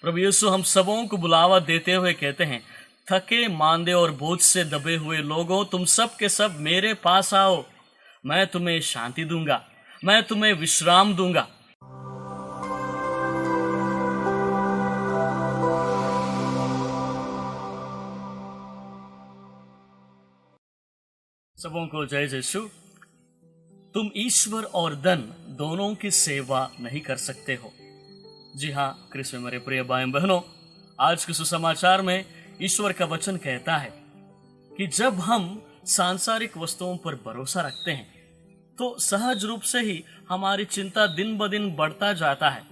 प्रभु यीशु हम सबों को बुलावा देते हुए कहते हैं, थके मांदे और बोझ से दबे हुए लोगों, तुम सब के सब मेरे पास आओ, मैं तुम्हें शांति दूंगा, मैं तुम्हें विश्राम दूंगा। सबों को जय यीशु। तुम ईश्वर और धन दोनों की सेवा नहीं कर सकते हो। जी हाँ क्रिस्त में मेरे प्रिय भाई बहनों, आज के सुसमाचार में ईश्वर का वचन कहता है कि जब हम सांसारिक वस्तुओं पर भरोसा रखते हैं तो सहज रूप से ही हमारी चिंता दिन ब दिन बढ़ता जाता है,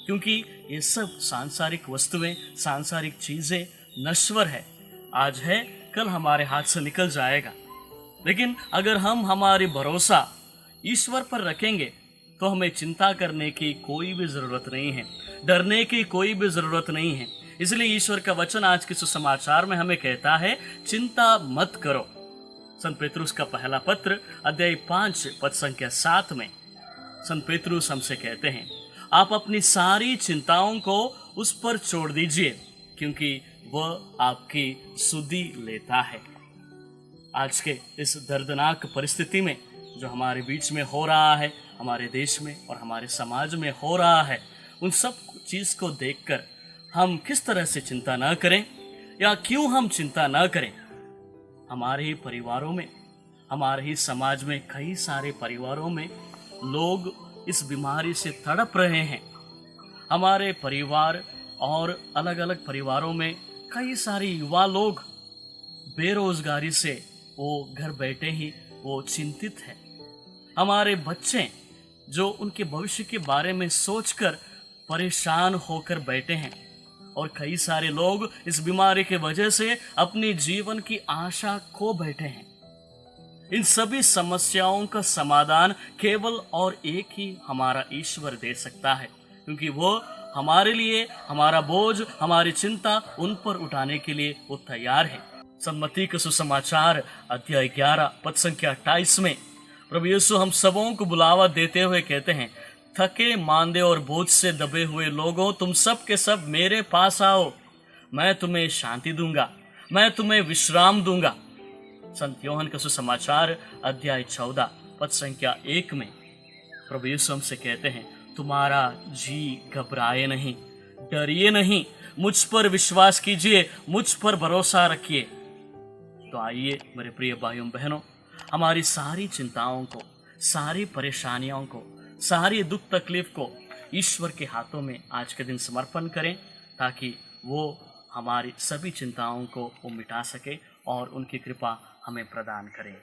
क्योंकि ये सब सांसारिक वस्तुएं, सांसारिक चीजें नश्वर है। आज है, कल हमारे हाथ से निकल जाएगा। लेकिन अगर हम हमारी भरोसा ईश्वर पर रखेंगे तो हमें चिंता करने की कोई भी जरूरत नहीं है, डरने की कोई भी जरूरत नहीं है। इसलिए ईश्वर का वचन आज के सुसमाचार में हमें कहता है, चिंता मत करो। संत पेतरुस का पहला पत्र अध्याय 5 पद संख्या 7 में संत पेतरुस हमसे कहते हैं, आप अपनी सारी चिंताओं को उस पर छोड़ दीजिए, क्योंकि वह आपकी सुधि लेता है। आज के इस दर्दनाक परिस्थिति में जो हमारे बीच में हो रहा है, हमारे देश में और हमारे समाज में हो रहा है, उन सब चीज को देखकर हम किस तरह से चिंता न करें, या क्यों हम चिंता न करें। हमारे ही परिवारों में, हमारे ही समाज में कई सारे परिवारों में लोग इस बीमारी से तड़प रहे हैं। हमारे परिवार और अलग अलग परिवारों में कई सारे युवा लोग बेरोजगारी से वो घर बैठे ही वो चिंतित है। हमारे बच्चे जो उनके भविष्य के बारे में सोचकर परेशान होकर बैठे हैं, और कई सारे लोग इस बीमारी के वजह से अपनी जीवन की आशा खो बैठे हैं। इन सभी समस्याओं का समाधान केवल और एक ही हमारा ईश्वर दे सकता है, क्योंकि वो हमारे लिए हमारा बोझ, हमारी चिंता उन पर उठाने के लिए वो तैयार है। सम्मति के सुसमाचार अध्याय 11 पद संख्या 28 में प्रभु यीशु हम सबों को बुलावा देते हुए कहते हैं, थके मांदे और बोझ से दबे हुए लोगों, तुम सब के सब मेरे पास आओ, मैं तुम्हें शांति दूंगा, मैं तुम्हें विश्राम दूंगा। संत योहन का सुसमाचार अध्याय 14 पद संख्या 1 में प्रभु यीशु हमसे कहते हैं, तुम्हारा जी घबराए नहीं, डरिए नहीं, मुझ पर विश्वास कीजिए, मुझ पर भरोसा रखिए। तो आइए मेरे प्रिय भाइयों बहनों, हमारी सारी चिंताओं को, सारी परेशानियों को, सारी दुख तकलीफ को ईश्वर के हाथों में आज के दिन समर्पण करें, ताकि वो हमारी सभी चिंताओं को वो मिटा सके और उनकी कृपा हमें प्रदान करें।